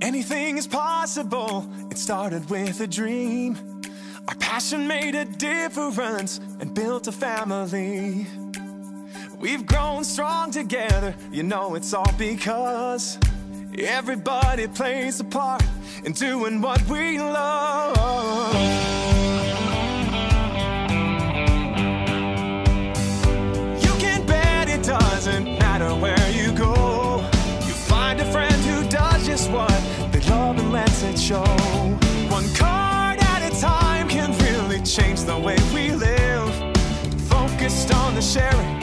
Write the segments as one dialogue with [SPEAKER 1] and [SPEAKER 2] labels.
[SPEAKER 1] Anything is possible, it started with a dream. Our passion made a difference and built a family. We've grown strong together, you know it's all because everybody plays a part in doing what we love. You can bet it doesn't matter where you go. You find a friend who does just what they love and lets it show. One card at a time can really change the way we live. Focused on the sharing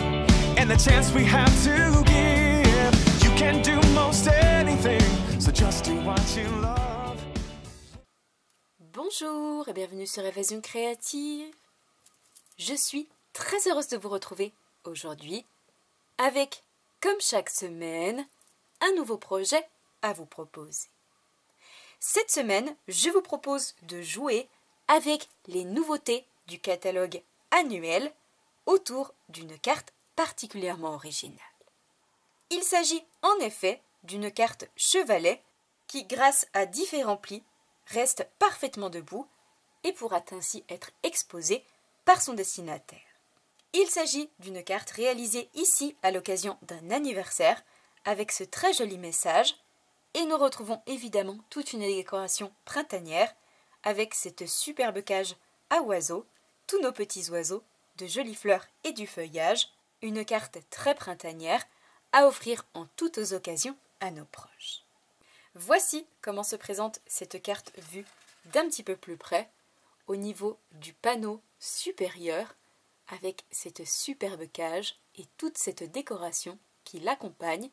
[SPEAKER 1] and the chance we have to give. You can do most anything, so just do what you love.
[SPEAKER 2] Bonjour et bienvenue sur Évasion Créative. Je suis très heureuse de vous retrouver aujourd'hui avec, comme chaque semaine, un nouveau projet à vous proposer. Cette semaine, je vous propose de jouer avec les nouveautés du catalogue annuel autour d'une carte particulièrement originale. Il s'agit en effet d'une carte chevalet qui, grâce à différents plis, reste parfaitement debout et pourra ainsi être exposée par son destinataire. Il s'agit d'une carte réalisée ici à l'occasion d'un anniversaire avec ce très joli message et nous retrouvons évidemment toute une décoration printanière avec cette superbe cage à oiseaux, tous nos petits oiseaux, de jolies fleurs et du feuillage, une carte très printanière à offrir en toutes occasions à nos proches. Voici comment se présente cette carte vue d'un petit peu plus près au niveau du panneau supérieur avec cette superbe cage et toute cette décoration qui l'accompagne.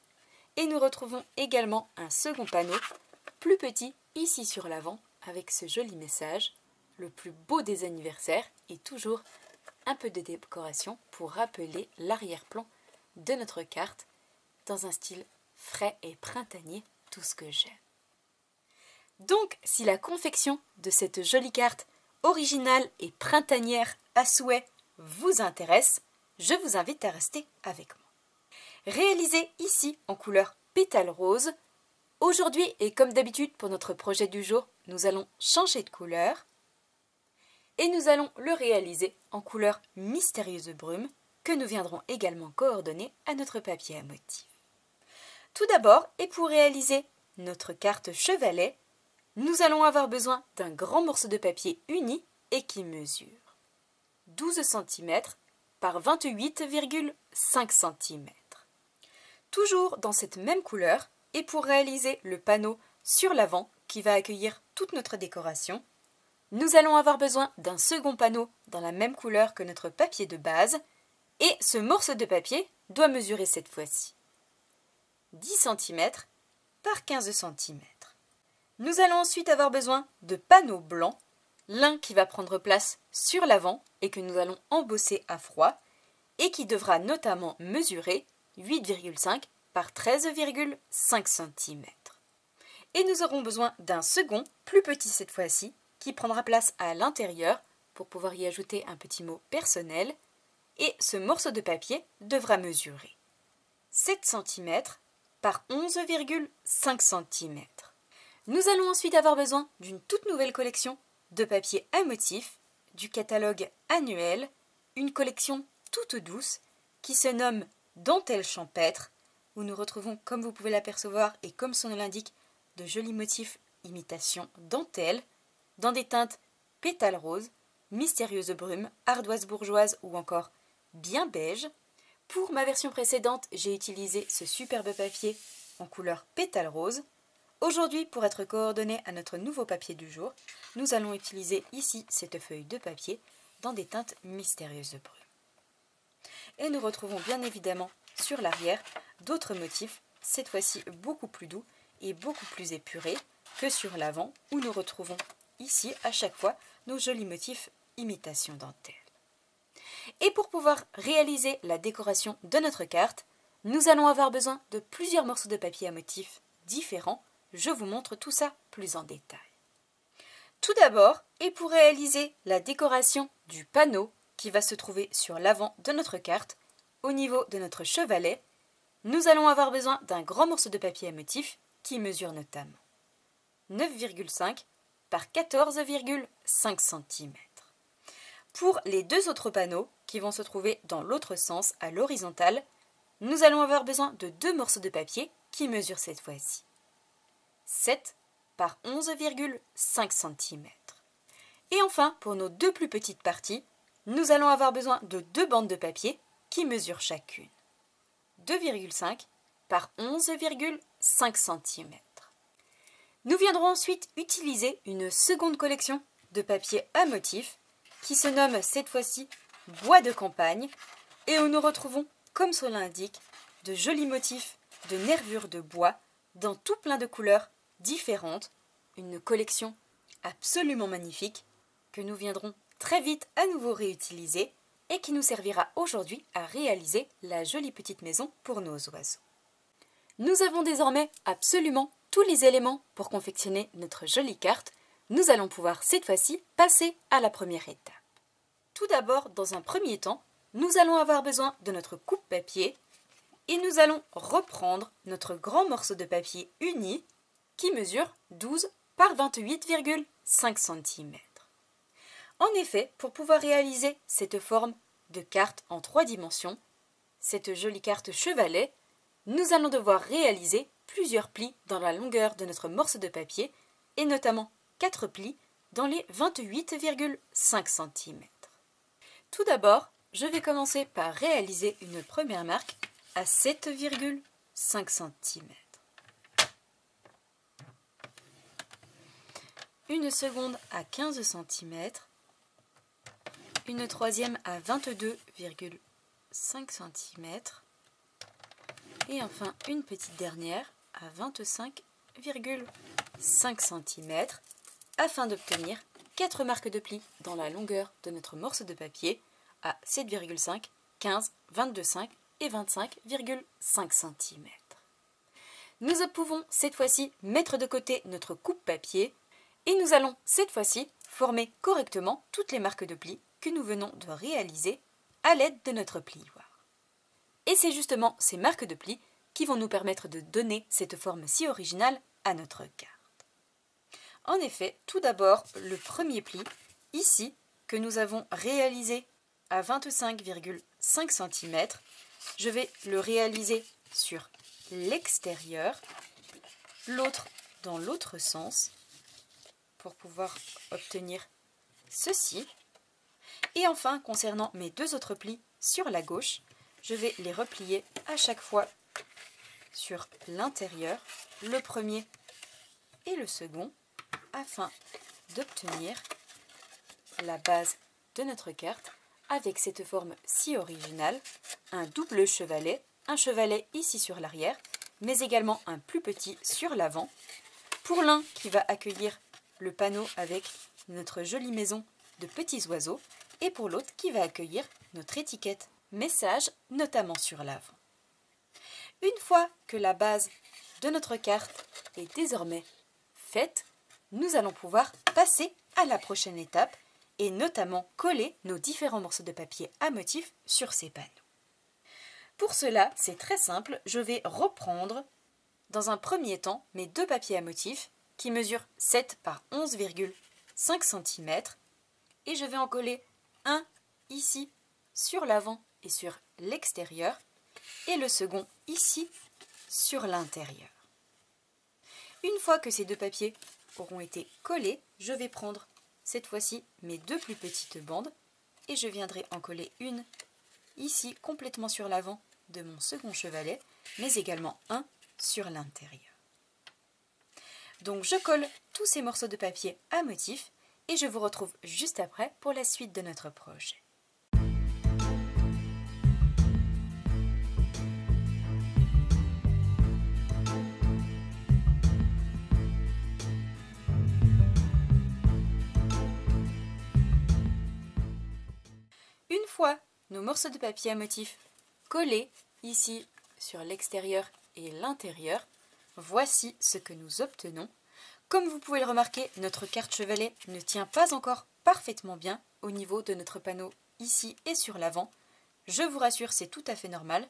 [SPEAKER 2] Et nous retrouvons également un second panneau plus petit ici sur l'avant avec ce joli message, le plus beau des anniversaires et toujours un peu de décoration pour rappeler l'arrière-plan de notre carte dans un style frais et printanier, tout ce que j'aime. Donc, si la confection de cette jolie carte originale et printanière à souhait vous intéresse, je vous invite à rester avec moi. Réalisée ici en couleur pétale rose, aujourd'hui et comme d'habitude pour notre projet du jour, nous allons changer de couleur et nous allons le réaliser en couleur mystérieuse brume que nous viendrons également coordonner à notre papier à motifs. Tout d'abord, et pour réaliser notre carte chevalet, nous allons avoir besoin d'un grand morceau de papier uni et qui mesure 12 cm par 28,5 cm. Toujours dans cette même couleur, et pour réaliser le panneau sur l'avant qui va accueillir toute notre décoration, nous allons avoir besoin d'un second panneau dans la même couleur que notre papier de base, et ce morceau de papier doit mesurer cette fois-ci 10 cm par 15 cm. Nous allons ensuite avoir besoin de panneaux blancs, l'un qui va prendre place sur l'avant et que nous allons embosser à froid, et qui devra notamment mesurer 8,5 par 13,5 cm. Et nous aurons besoin d'un second, plus petit cette fois-ci, qui prendra place à l'intérieur pour pouvoir y ajouter un petit mot personnel, et ce morceau de papier devra mesurer 7 cm par 11,5 cm. Nous allons ensuite avoir besoin d'une toute nouvelle collection de papier à motifs du catalogue annuel, une collection toute douce qui se nomme Dentelle champêtre, où nous retrouvons, comme vous pouvez l'apercevoir et comme son nom l'indique, de jolis motifs imitation dentelle, dans des teintes pétale rose, mystérieuse brume, ardoise bourgeoise ou encore bien beige. Pour ma version précédente, j'ai utilisé ce superbe papier en couleur pétale rose. Aujourd'hui, pour être coordonné à notre nouveau papier du jour, nous allons utiliser ici cette feuille de papier dans des teintes mystérieuses brumes. Et nous retrouvons bien évidemment sur l'arrière d'autres motifs, cette fois-ci beaucoup plus doux et beaucoup plus épurés que sur l'avant, où nous retrouvons ici à chaque fois nos jolis motifs imitation dentelle. Et pour pouvoir réaliser la décoration de notre carte, nous allons avoir besoin de plusieurs morceaux de papier à motifs différents. Je vous montre tout ça plus en détail. Tout d'abord, et pour réaliser la décoration du panneau qui va se trouver sur l'avant de notre carte, au niveau de notre chevalet, nous allons avoir besoin d'un grand morceau de papier à motifs qui mesure notamment 9,5 par 14,5 cm. Pour les deux autres panneaux, qui vont se trouver dans l'autre sens, à l'horizontale, nous allons avoir besoin de deux morceaux de papier qui mesurent cette fois-ci 7 par 11,5 cm. Et enfin, pour nos deux plus petites parties, nous allons avoir besoin de deux bandes de papier qui mesurent chacune 2,5 par 11,5 cm. Nous viendrons ensuite utiliser une seconde collection de papier à motifs qui se nomme cette fois-ci bois de campagne et où nous retrouvons, comme cela l'indique, de jolis motifs de nervures de bois dans tout plein de couleurs différentes, une collection absolument magnifique que nous viendrons très vite à nouveau réutiliser et qui nous servira aujourd'hui à réaliser la jolie petite maison pour nos oiseaux. Nous avons désormais absolument tous les éléments pour confectionner notre jolie carte. Nous allons pouvoir cette fois-ci passer à la première étape. Tout d'abord, dans un premier temps, nous allons avoir besoin de notre coupe-papier et nous allons reprendre notre grand morceau de papier uni qui mesure 12 par 28,5 cm. En effet, pour pouvoir réaliser cette forme de carte en 3 dimensions, cette jolie carte chevalet, nous allons devoir réaliser plusieurs plis dans la longueur de notre morceau de papier et notamment 4 plis dans les 28,5 cm. Tout d'abord, je vais commencer par réaliser une première marque à 7,5 cm. Une seconde à 15 cm. Une troisième à 22,5 cm. Et enfin une petite dernière à 25,5 cm afin d'obtenir 4 marques de plis dans la longueur de notre morceau de papier à 7,5, 15, 22,5 et 25,5 cm. Nous pouvons cette fois-ci mettre de côté notre coupe-papier et nous allons cette fois-ci former correctement toutes les marques de plis que nous venons de réaliser à l'aide de notre plioir. Et c'est justement ces marques de plis qui vont nous permettre de donner cette forme si originale à notre carte. En effet, tout d'abord, le premier pli, ici, que nous avons réalisé à 25,5 cm, je vais le réaliser sur l'extérieur, l'autre dans l'autre sens, pour pouvoir obtenir ceci. Et enfin, concernant mes deux autres plis sur la gauche, je vais les replier à chaque fois sur l'intérieur, le premier et le second, afin d'obtenir la base de notre carte avec cette forme si originale, un double chevalet, un chevalet ici sur l'arrière, mais également un plus petit sur l'avant, pour l'un qui va accueillir le panneau avec notre jolie maison de petits oiseaux, et pour l'autre qui va accueillir notre étiquette message, notamment sur l'avant. Une fois que la base de notre carte est désormais faite, nous allons pouvoir passer à la prochaine étape et notamment coller nos différents morceaux de papier à motifs sur ces panneaux. Pour cela, c'est très simple, je vais reprendre dans un premier temps mes deux papiers à motifs qui mesurent 7 par 11,5 cm et je vais en coller un ici sur l'avant et sur l'extérieur et le second ici sur l'intérieur. Une fois que ces deux papiers auront été collés, je vais prendre cette fois-ci mes deux plus petites bandes et je viendrai en coller une ici complètement sur l'avant de mon second chevalet, mais également un sur l'intérieur. Donc je colle tous ces morceaux de papier à motifs et je vous retrouve juste après pour la suite de notre projet. Une fois nos morceaux de papier à motifs collés ici sur l'extérieur et l'intérieur, voici ce que nous obtenons. Comme vous pouvez le remarquer, notre carte chevalet ne tient pas encore parfaitement bien au niveau de notre panneau ici et sur l'avant. Je vous rassure, c'est tout à fait normal.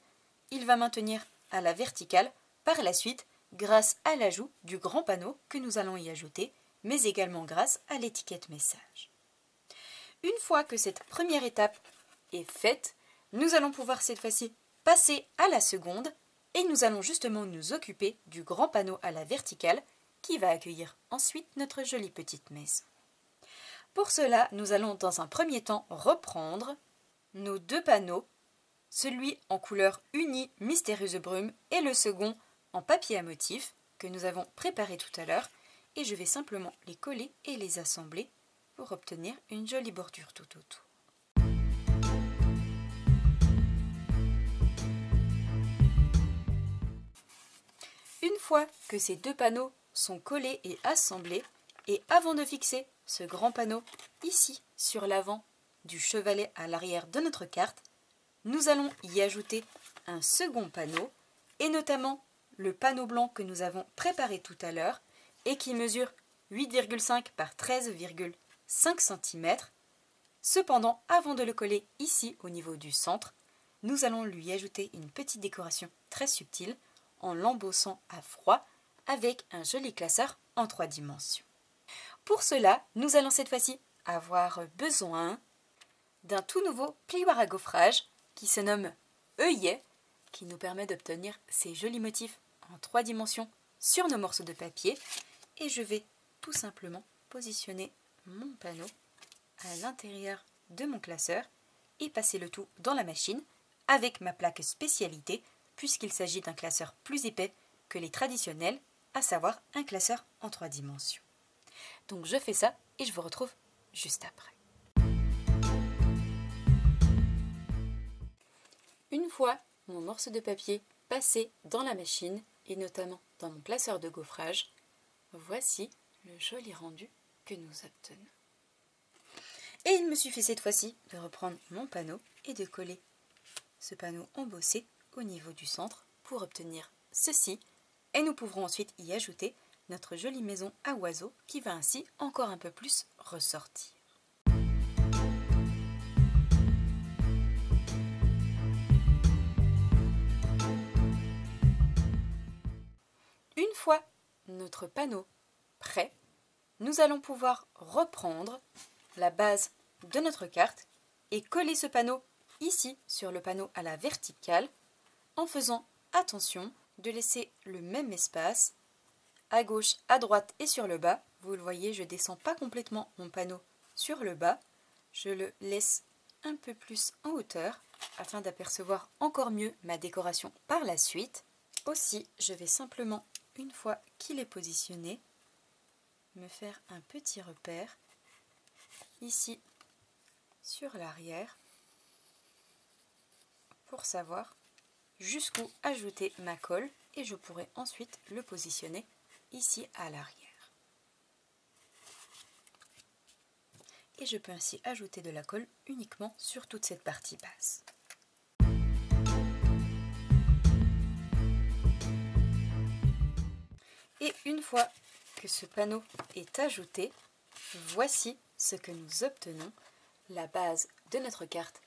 [SPEAKER 2] Il va maintenir à la verticale par la suite grâce à l'ajout du grand panneau que nous allons y ajouter, mais également grâce à l'étiquette message. Une fois que cette première étape est faite, nous allons pouvoir cette fois-ci passer à la seconde et nous allons justement nous occuper du grand panneau à la verticale qui va accueillir ensuite notre jolie petite maison. Pour cela, nous allons dans un premier temps reprendre nos deux panneaux, celui en couleur unie mystérieuse brume et le second en papier à motif que nous avons préparé tout à l'heure, et je vais simplement les coller et les assembler pour obtenir une jolie bordure tout autour. Une fois que ces deux panneaux sont collés et assemblés, et avant de fixer ce grand panneau ici sur l'avant du chevalet à l'arrière de notre carte, nous allons y ajouter un second panneau, et notamment le panneau blanc que nous avons préparé tout à l'heure et qui mesure 8,5 par 13,5 cm. Cependant, avant de le coller ici au niveau du centre, nous allons lui ajouter une petite décoration très subtile en l'embossant à froid avec un joli classeur en 3 dimensions. Pour cela, nous allons cette fois-ci avoir besoin d'un tout nouveau plioir à gaufrage qui se nomme œillet, qui nous permet d'obtenir ces jolis motifs en 3 dimensions sur nos morceaux de papier. Et je vais tout simplement positionner mon panneau à l'intérieur de mon classeur et passer le tout dans la machine avec ma plaque spécialité, puisqu'il s'agit d'un classeur plus épais que les traditionnels, à savoir un classeur en 3 dimensions. Donc je fais ça et je vous retrouve juste après. Une fois mon morceau de papier passé dans la machine et notamment dans mon classeur de gaufrage, voici le joli rendu que nous obtenons. Et il me suffit cette fois-ci de reprendre mon panneau et de coller ce panneau embossé au niveau du centre pour obtenir ceci. Et nous pourrons ensuite y ajouter notre jolie maison à oiseaux qui va ainsi encore un peu plus ressortir. Une fois notre panneau prêt, nous allons pouvoir reprendre la base de notre carte et coller ce panneau ici sur le panneau à la verticale en faisant attention de laisser le même espace à gauche, à droite et sur le bas. Vous le voyez, je ne descends pas complètement mon panneau sur le bas, je le laisse un peu plus en hauteur afin d'apercevoir encore mieux ma décoration par la suite. Aussi, je vais simplement, une fois qu'il est positionné, me faire un petit repère ici sur l'arrière pour savoir jusqu'où ajouter ma colle et je pourrai ensuite le positionner ici à l'arrière. Et je peux ainsi ajouter de la colle uniquement sur toute cette partie basse. Et une fois que ce panneau est ajouté, voici ce que nous obtenons, la base de notre carte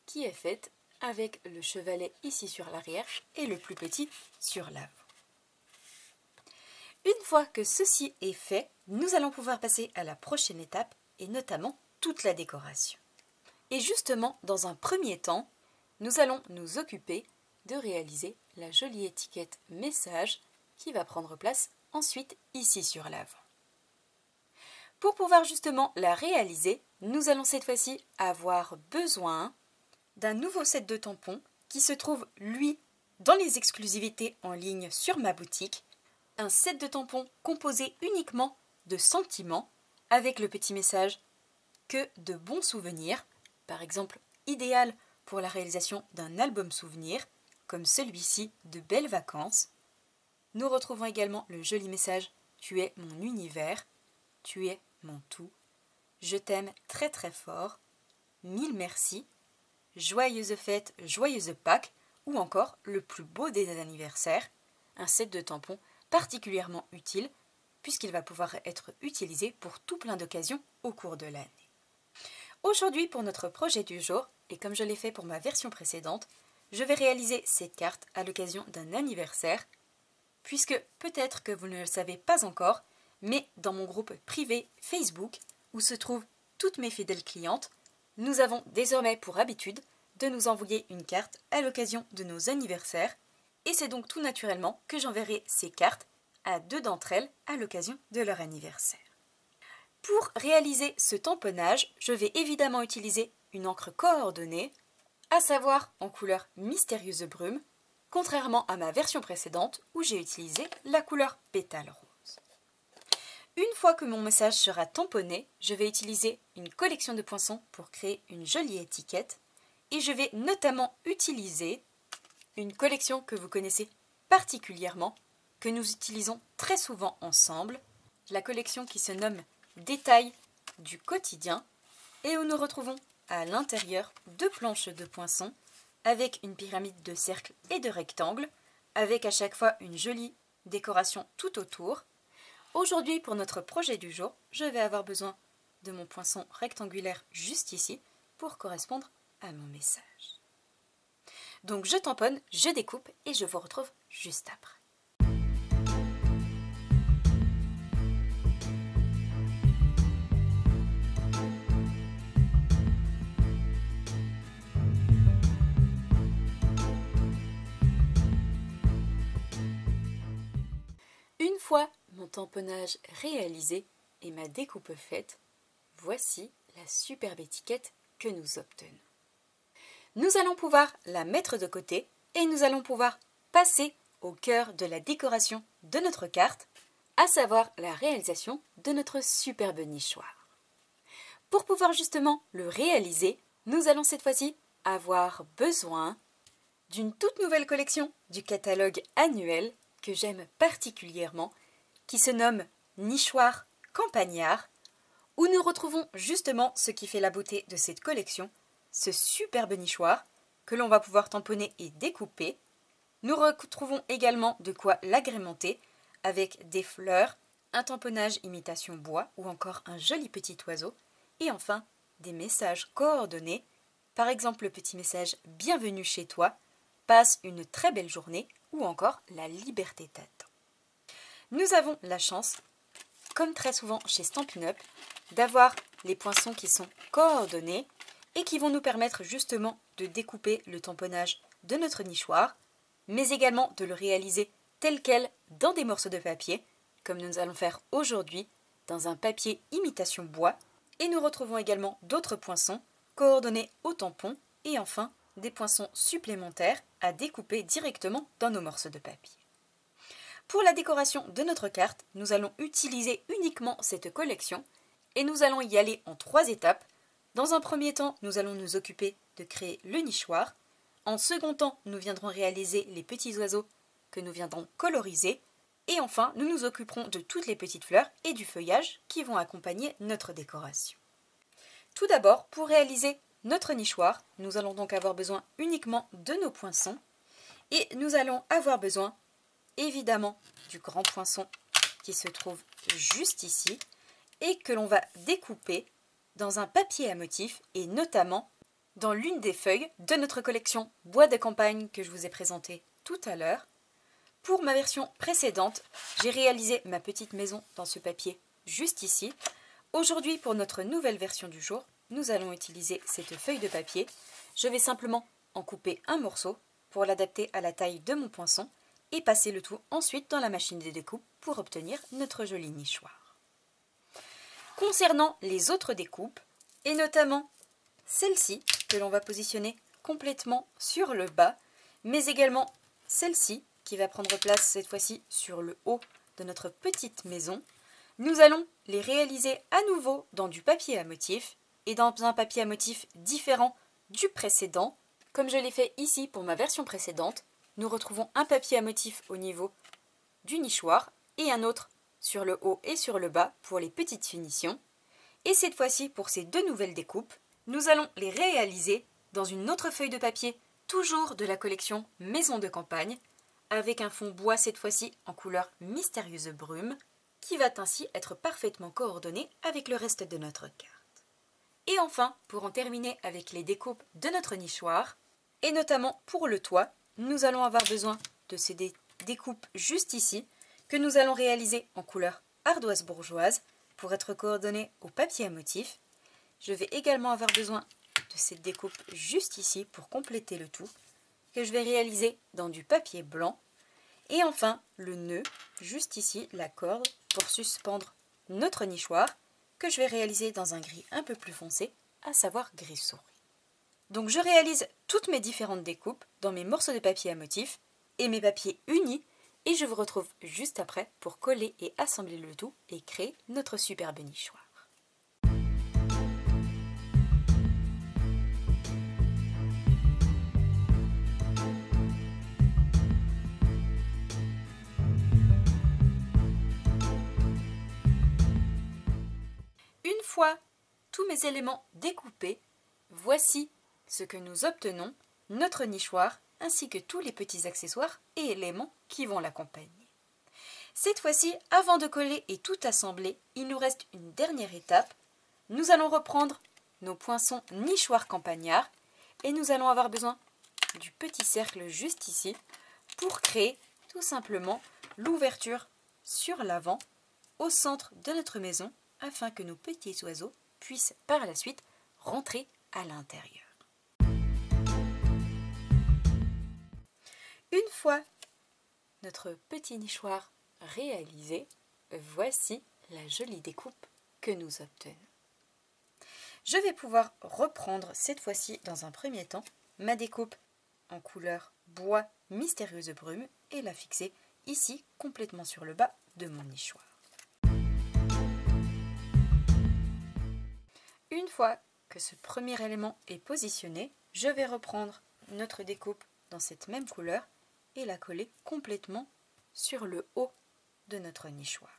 [SPEAKER 2] qui est faite avec le chevalet ici sur l'arrière et le plus petit sur l'avant. Une fois que ceci est fait, nous allons pouvoir passer à la prochaine étape et notamment toute la décoration. Et justement, dans un premier temps, nous allons nous occuper de réaliser la jolie étiquette message qui va prendre place ensuite ici sur l'avant. Pour pouvoir justement la réaliser, nous allons cette fois-ci avoir besoin d'un nouveau set de tampons qui se trouve, lui, dans les exclusivités en ligne sur ma boutique. Un set de tampons composé uniquement de sentiments avec le petit message que de bons souvenirs, par exemple idéal pour la réalisation d'un album souvenir comme celui-ci de Belles Vacances. Nous retrouvons également le joli message « Tu es mon univers »,« Tu es mon tout »,« Je t'aime très très fort »,« Mille merci »,« Joyeuses fêtes, joyeuses Pâques » ou encore le plus beau des anniversaires, un set de tampons particulièrement utile puisqu'il va pouvoir être utilisé pour tout plein d'occasions au cours de l'année. Aujourd'hui, pour notre projet du jour, et comme je l'ai fait pour ma version précédente, je vais réaliser cette carte à l'occasion d'un anniversaire puisque peut-être que vous ne le savez pas encore, mais dans mon groupe privé Facebook, où se trouvent toutes mes fidèles clientes, nous avons désormais pour habitude de nous envoyer une carte à l'occasion de nos anniversaires, et c'est donc tout naturellement que j'enverrai ces cartes à 2 d'entre elles à l'occasion de leur anniversaire. Pour réaliser ce tamponnage, je vais évidemment utiliser une encre coordonnée, à savoir en couleur mystérieuse brume, contrairement à ma version précédente où j'ai utilisé la couleur pétale rose. Une fois que mon message sera tamponné, je vais utiliser une collection de poinçons pour créer une jolie étiquette et je vais notamment utiliser une collection que vous connaissez particulièrement, que nous utilisons très souvent ensemble, la collection qui se nomme Détails du quotidien et où nous retrouvons à l'intérieur 2 planches de poinçons avec une pyramide de cercles et de rectangles, avec à chaque fois une jolie décoration tout autour. Aujourd'hui, pour notre projet du jour, je vais avoir besoin de mon poinçon rectangulaire juste ici pour correspondre à mon message. Donc je tamponne, je découpe et je vous retrouve juste après. Une fois mon tamponnage réalisé et ma découpe faite, voici la superbe étiquette que nous obtenons. Nous allons pouvoir la mettre de côté et nous allons pouvoir passer au cœur de la décoration de notre carte, à savoir la réalisation de notre superbe nichoir. Pour pouvoir justement le réaliser, nous allons cette fois-ci avoir besoin d'une toute nouvelle collection du catalogue annuel que j'aime particulièrement, qui se nomme Nichoir Campagnard, où nous retrouvons justement ce qui fait la beauté de cette collection, ce superbe nichoir que l'on va pouvoir tamponner et découper. Nous retrouvons également de quoi l'agrémenter avec des fleurs, un tamponnage imitation bois ou encore un joli petit oiseau, et enfin des messages coordonnés, par exemple le petit message « Bienvenue chez toi », « Passe une très belle journée » ou encore « La liberté t'attend ». Nous avons la chance, comme très souvent chez Stampin' Up, d'avoir les poinçons qui sont coordonnés et qui vont nous permettre justement de découper le tamponnage de notre nichoir, mais également de le réaliser tel quel dans des morceaux de papier, comme nous allons faire aujourd'hui dans un papier imitation bois, et nous retrouvons également d'autres poinçons coordonnés au tampon et enfin des poinçons supplémentaires à découper directement dans nos morceaux de papier. Pour la décoration de notre carte, nous allons utiliser uniquement cette collection et nous allons y aller en 3 étapes. Dans un premier temps, nous allons nous occuper de créer le nichoir. En second temps, nous viendrons réaliser les petits oiseaux que nous viendrons coloriser. Et enfin, nous nous occuperons de toutes les petites fleurs et du feuillage qui vont accompagner notre décoration. Tout d'abord, pour réaliser notre nichoir, nous allons donc avoir besoin uniquement de nos poinçons et nous allons avoir besoin évidemment du grand poinçon qui se trouve juste ici et que l'on va découper dans un papier à motifs et notamment dans l'une des feuilles de notre collection bois de campagne que je vous ai présentée tout à l'heure. Pour ma version précédente, j'ai réalisé ma petite maison dans ce papier juste ici. Aujourd'hui, pour notre nouvelle version du jour, nous allons utiliser cette feuille de papier. Je vais simplement en couper un morceau pour l'adapter à la taille de mon poinçon et passer le tout ensuite dans la machine de découpe pour obtenir notre joli nichoir. Concernant les autres découpes, et notamment celle-ci que l'on va positionner complètement sur le bas, mais également celle-ci qui va prendre place cette fois-ci sur le haut de notre petite maison, nous allons les réaliser à nouveau dans du papier à motifs et dans un papier à motifs différent du précédent. Comme je l'ai fait ici pour ma version précédente, nous retrouvons un papier à motifs au niveau du nichoir et un autre sur le haut et sur le bas pour les petites finitions. Et cette fois-ci, pour ces 2 nouvelles découpes, nous allons les réaliser dans une autre feuille de papier, toujours de la collection Maison de campagne, avec un fond bois cette fois-ci en couleur mystérieuse brume, qui va ainsi être parfaitement coordonné avec le reste de notre carte. Et enfin, pour en terminer avec les découpes de notre nichoir, et notamment pour le toit, nous allons avoir besoin de ces découpes juste ici que nous allons réaliser en couleur ardoise bourgeoise pour être coordonnées au papier à motif. Je vais également avoir besoin de cette découpe juste ici pour compléter le tout, que je vais réaliser dans du papier blanc. Et enfin, le nœud, juste ici, la corde, pour suspendre notre nichoir, que je vais réaliser dans un gris un peu plus foncé, à savoir gris souris. Donc je réalise toutes mes différentes découpes dans mes morceaux de papier à motif et mes papiers unis, et je vous retrouve juste après pour coller et assembler le tout et créer notre superbe nichoir. Une fois tous mes éléments découpés, voici ce que nous obtenons, notre nichoir, ainsi que tous les petits accessoires et éléments qui vont l'accompagner. Cette fois-ci, avant de coller et tout assembler, il nous reste une dernière étape. Nous allons reprendre nos poinçons nichoirs campagnards et nous allons avoir besoin du petit cercle juste ici pour créer tout simplement l'ouverture sur l'avant au centre de notre maison afin que nos petits oiseaux puissent par la suite rentrer à l'intérieur. Une fois notre petit nichoir réalisé, voici la jolie découpe que nous obtenons. Je vais pouvoir reprendre cette fois-ci dans un premier temps ma découpe en couleur bois mystérieuse brume et la fixer ici complètement sur le bas de mon nichoir. Une fois que ce premier élément est positionné, je vais reprendre notre découpe dans cette même couleur et la coller complètement sur le haut de notre nichoir.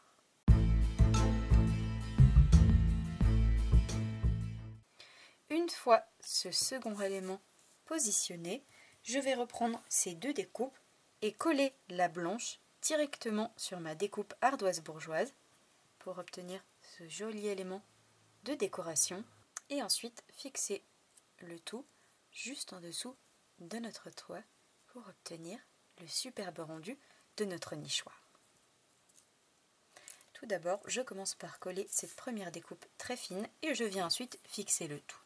[SPEAKER 2] Une fois ce second élément positionné, je vais reprendre ces deux découpes et coller la blanche directement sur ma découpe ardoise bourgeoise pour obtenir ce joli élément de décoration et ensuite fixer le tout juste en dessous de notre toit pour obtenir le superbe rendu de notre nichoir. Tout d'abord, je commence par coller cette première découpe très fine et je viens ensuite fixer le tout.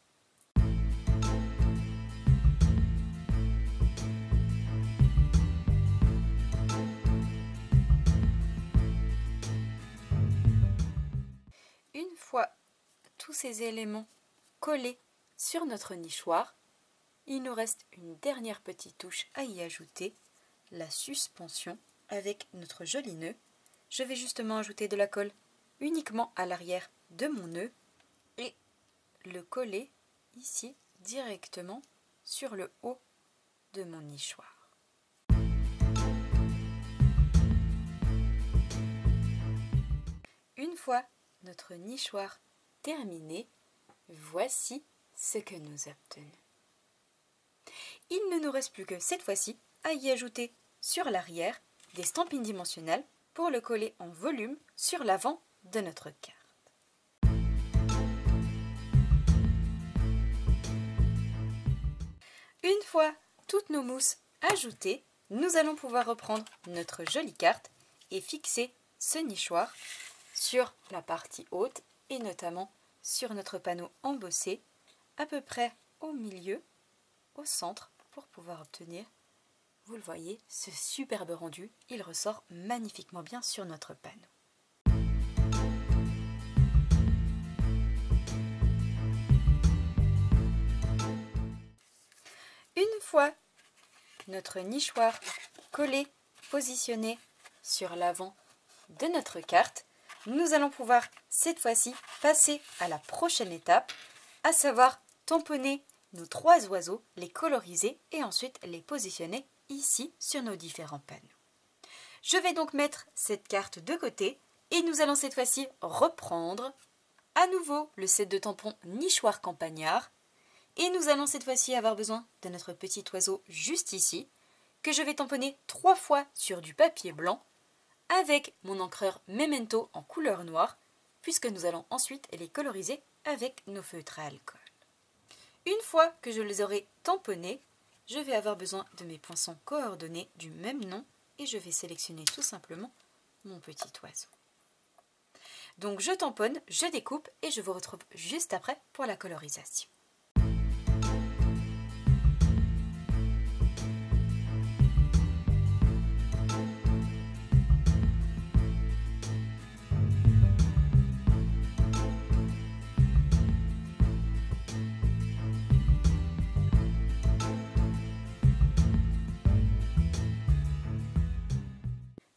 [SPEAKER 2] Une fois tous ces éléments collés sur notre nichoir, il nous reste une dernière petite touche à y ajouter, la suspension avec notre joli nœud. Je vais justement ajouter de la colle uniquement à l'arrière de mon nœud et le coller ici directement sur le haut de mon nichoir. Une fois notre nichoir terminé, voici ce que nous obtenons. Il ne nous reste plus que cette fois-ci à y ajouter sur l'arrière des stampines dimensionnelles pour le coller en volume sur l'avant de notre carte. Une fois toutes nos mousses ajoutées, nous allons pouvoir reprendre notre jolie carte et fixer ce nichoir sur la partie haute et notamment sur notre panneau embossé, à peu près au milieu, au centre, pour pouvoir obtenir, vous le voyez, ce superbe rendu. Il ressort magnifiquement bien sur notre panneau. Une fois notre nichoir collé, positionné sur l'avant de notre carte, nous allons pouvoir cette fois-ci passer à la prochaine étape, à savoir tamponner nos trois oiseaux, les coloriser et ensuite les positionner ici sur nos différents panneaux. Je vais donc mettre cette carte de côté et nous allons cette fois-ci reprendre à nouveau le set de tampons nichoir campagnard et nous allons cette fois-ci avoir besoin de notre petit oiseau juste ici que je vais tamponner 3 fois sur du papier blanc avec mon encreur Memento en couleur noire puisque nous allons ensuite les coloriser avec nos feutres à alcool. Une fois que je les aurai tamponnés, je vais avoir besoin de mes poinçons coordonnés du même nom et je vais sélectionner tout simplement mon petit oiseau. Donc je tamponne, je découpe et je vous retrouve juste après pour la colorisation.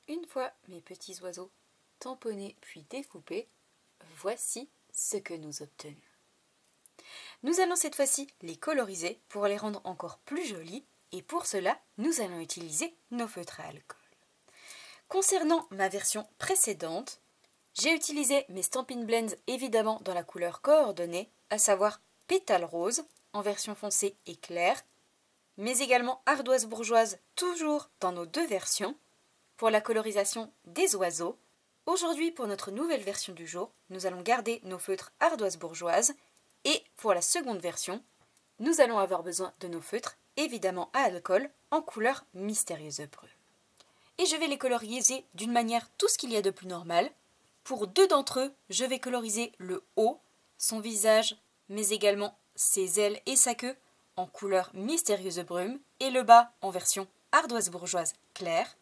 [SPEAKER 2] Une fois mes petits oiseaux tamponnés puis découpés, voici ce que nous obtenons. Nous allons cette fois-ci les coloriser pour les rendre encore plus jolis et pour cela, nous allons utiliser nos feutres à alcool. Concernant ma version précédente, j'ai utilisé mes Stampin' Blends évidemment dans la couleur coordonnée, à savoir pétale rose en version foncée et claire, mais également ardoise bourgeoise toujours dans nos deux versions pour la colorisation des oiseaux. Aujourd'hui, pour notre nouvelle version du jour, nous allons garder nos feutres ardoise bourgeoise et pour la seconde version, nous allons avoir besoin de nos feutres évidemment à alcool en couleur mystérieuse brume. Et je vais les coloriser d'une manière tout ce qu'il y a de plus normal. Pour deux d'entre eux, je vais coloriser le haut, son visage, mais également ses ailes et sa queue en couleur mystérieuse brume et le bas en version ardoise bourgeoise claire.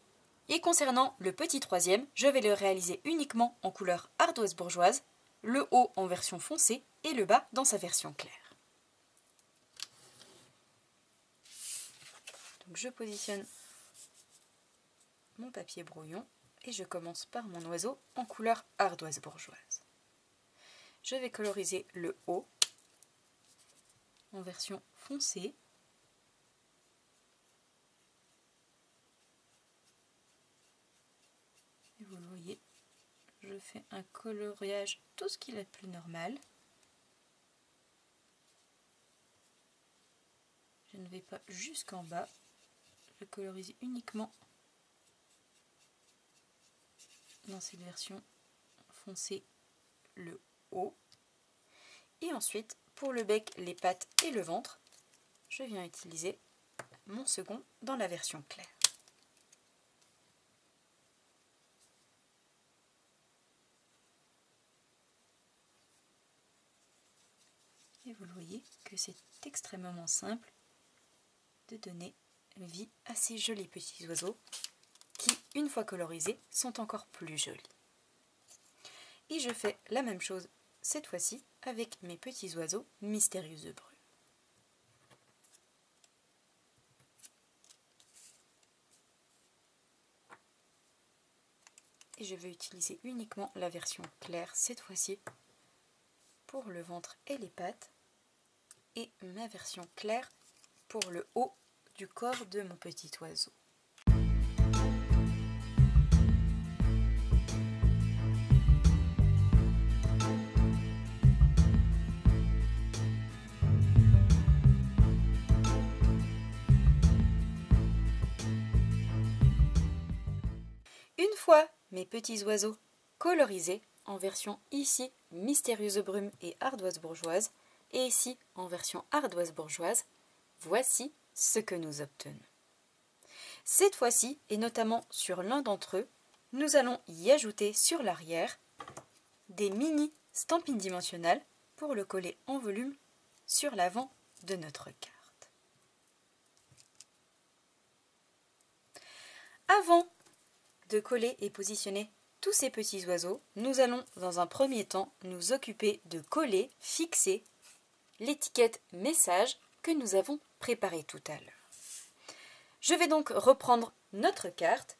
[SPEAKER 2] Et concernant le petit troisième, je vais le réaliser uniquement en couleur ardoise bourgeoise, le haut en version foncée et le bas dans sa version claire. Donc je positionne mon papier brouillon et je commence par mon oiseau en couleur ardoise bourgeoise. Je vais coloriser le haut en version foncée. Et vous le voyez, je fais un coloriage tout ce qu'il y a de plus normal. Je ne vais pas jusqu'en bas, je colorise uniquement dans cette version foncée le haut. Et ensuite, pour le bec, les pattes et le ventre, je viens utiliser mon second dans la version claire. Et vous le voyez que c'est extrêmement simple de donner vie à ces jolis petits oiseaux qui, une fois colorisés, sont encore plus jolis. Et je fais la même chose cette fois-ci avec mes petits oiseaux mystérieux bruns. Et je vais utiliser uniquement la version claire cette fois-ci pour le ventre et les pattes et ma version claire pour le haut du corps de mon petit oiseau. Une fois mes petits oiseaux colorisés en version ici mystérieuse brume et ardoise bourgeoise et ici en version ardoise bourgeoise, voici ce que nous obtenons. Cette fois-ci, et notamment sur l'un d'entre eux, nous allons y ajouter sur l'arrière des mini stampines dimensionnelles pour le coller en volume sur l'avant de notre carte. Avant de coller et positionner tous ces petits oiseaux, nous allons dans un premier temps nous occuper de coller, fixer l'étiquette message que nous avons préparée tout à l'heure. Je vais donc reprendre notre carte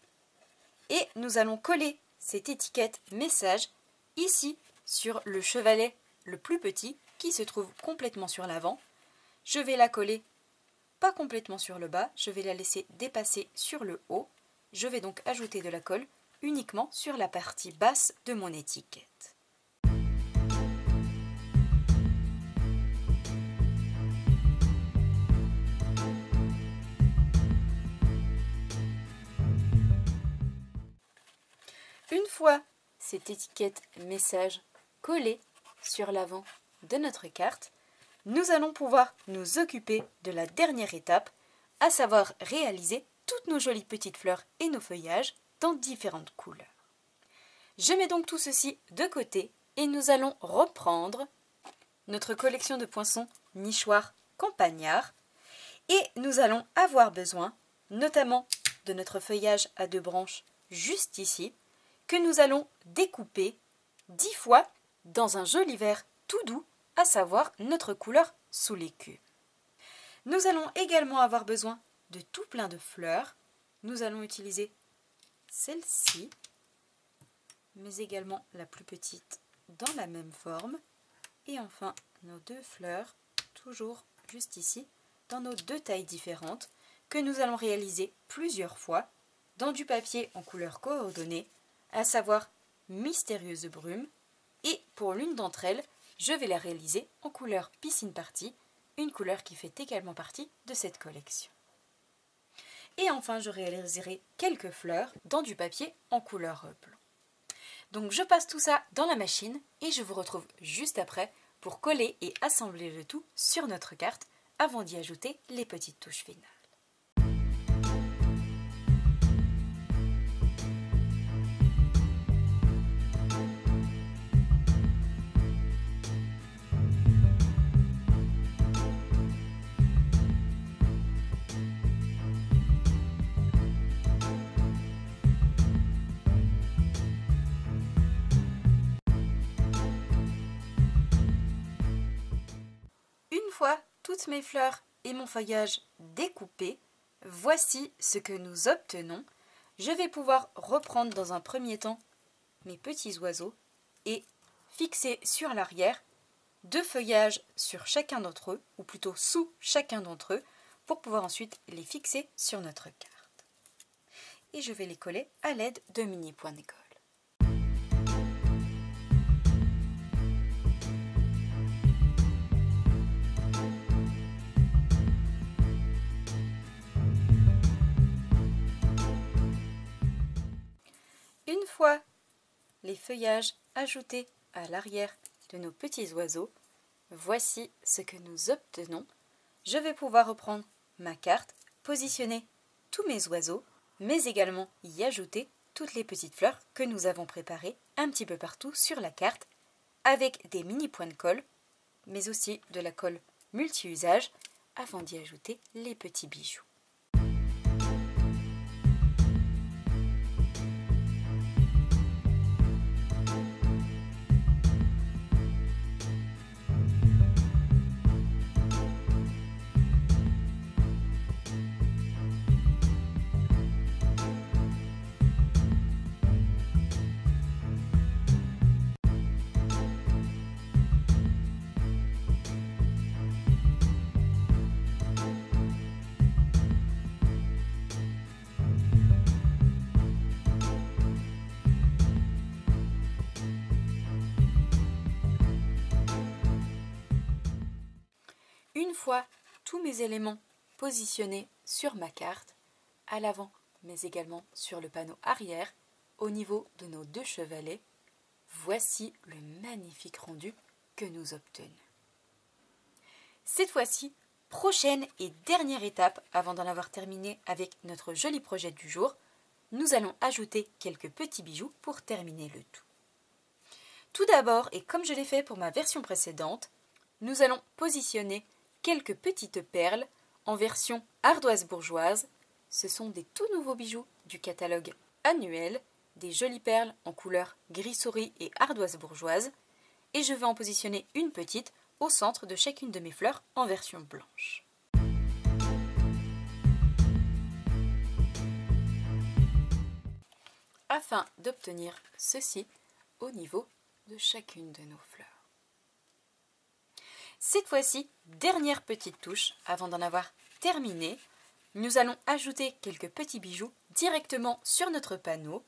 [SPEAKER 2] et nous allons coller cette étiquette message ici sur le chevalet le plus petit qui se trouve complètement sur l'avant. Je vais la coller pas complètement sur le bas, je vais la laisser dépasser sur le haut. Je vais donc ajouter de la colle uniquement sur la partie basse de mon étiquette. Une fois cette étiquette message collée sur l'avant de notre carte, nous allons pouvoir nous occuper de la dernière étape, à savoir réaliser toutes nos jolies petites fleurs et nos feuillages dans différentes couleurs. Je mets donc tout ceci de côté et nous allons reprendre notre collection de poinçons nichoirs campagnards et nous allons avoir besoin notamment de notre feuillage à 2 branches juste ici que nous allons découper 10 fois dans un joli vert tout doux, à savoir notre couleur sous l'écume. Nous allons également avoir besoin de tout plein de fleurs. Nous allons utiliser celle-ci, mais également la plus petite dans la même forme. Et enfin, nos 2 fleurs, toujours juste ici, dans nos 2 tailles différentes, que nous allons réaliser plusieurs fois dans du papier en couleur coordonnée, à savoir Mystérieuse Brume. Et pour l'une d'entre elles, je vais la réaliser en couleur Piscine Party, une couleur qui fait également partie de cette collection. Et enfin, je réaliserai quelques fleurs dans du papier en couleur blanc. Donc je passe tout ça dans la machine et je vous retrouve juste après pour coller et assembler le tout sur notre carte avant d'y ajouter les petites touches finales. Une fois toutes mes fleurs et mon feuillage découpés, voici ce que nous obtenons. Je vais pouvoir reprendre dans un premier temps mes petits oiseaux et fixer sur l'arrière 2 feuillages sur chacun d'entre eux, ou plutôt sous chacun d'entre eux, pour pouvoir ensuite les fixer sur notre carte. Et je vais les coller à l'aide de mini points de colle. Une fois les feuillages ajoutés à l'arrière de nos petits oiseaux, voici ce que nous obtenons. Je vais pouvoir reprendre ma carte, positionner tous mes oiseaux, mais également y ajouter toutes les petites fleurs que nous avons préparées un petit peu partout sur la carte, avec des mini points de colle, mais aussi de la colle multi-usage, avant d'y ajouter les petits bijoux. Une fois tous mes éléments positionnés sur ma carte, à l'avant mais également sur le panneau arrière, au niveau de nos 2 chevalets, voici le magnifique rendu que nous obtenons. Cette fois-ci, prochaine et dernière étape avant d'en avoir terminé avec notre joli projet du jour, nous allons ajouter quelques petits bijoux pour terminer le tout. Tout d'abord, et comme je l'ai fait pour ma version précédente, nous allons positionner quelques petites perles en version ardoise bourgeoise. Ce sont des tout nouveaux bijoux du catalogue annuel, des jolies perles en couleur gris souris et ardoise bourgeoise. Et je vais en positionner une petite au centre de chacune de mes fleurs en version blanche. Afin d'obtenir ceci au niveau de chacune de nos fleurs. Cette fois-ci, dernière petite touche, avant d'en avoir terminé, nous allons ajouter quelques petits bijoux directement sur notre panneau.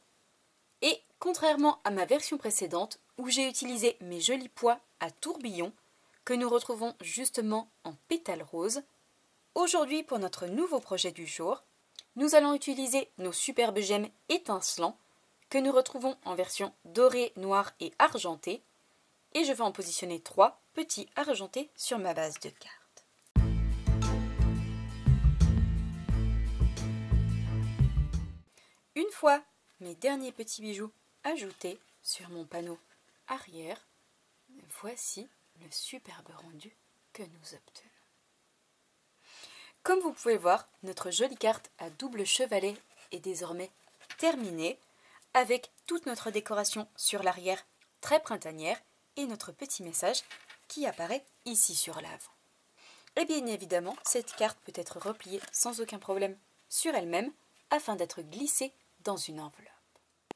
[SPEAKER 2] Et contrairement à ma version précédente, où j'ai utilisé mes jolis pois à tourbillon, que nous retrouvons justement en pétales roses, aujourd'hui pour notre nouveau projet du jour, nous allons utiliser nos superbes gemmes étincelants, que nous retrouvons en version dorée, noire et argentée, et je vais en positionner 3 petits argentés sur ma base de carte. Une fois mes derniers petits bijoux ajoutés sur mon panneau arrière, voici le superbe rendu que nous obtenons. Comme vous pouvez le voir, notre jolie carte à double chevalet est désormais terminée avec toute notre décoration sur l'arrière très printanière et notre petit message qui apparaît ici sur l'avant. Et bien évidemment, cette carte peut être repliée sans aucun problème sur elle-même afin d'être glissée dans une enveloppe.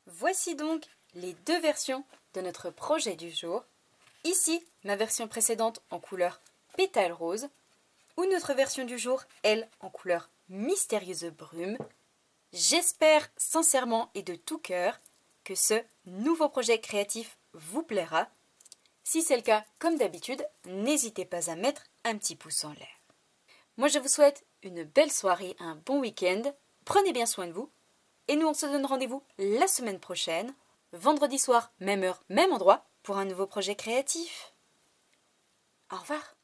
[SPEAKER 2] Voici donc les deux versions de notre projet du jour. Ici, ma version précédente en couleur pétale rose, ou notre version du jour, elle, en couleur mystérieuse brume. J'espère sincèrement et de tout cœur que ce nouveau projet créatif vous plaira. Si c'est le cas, comme d'habitude, n'hésitez pas à mettre un petit pouce en l'air. Moi, je vous souhaite une belle soirée, un bon week-end. Prenez bien soin de vous. Et nous, on se donne rendez-vous la semaine prochaine, vendredi soir, même heure, même endroit, pour un nouveau projet créatif. Au revoir.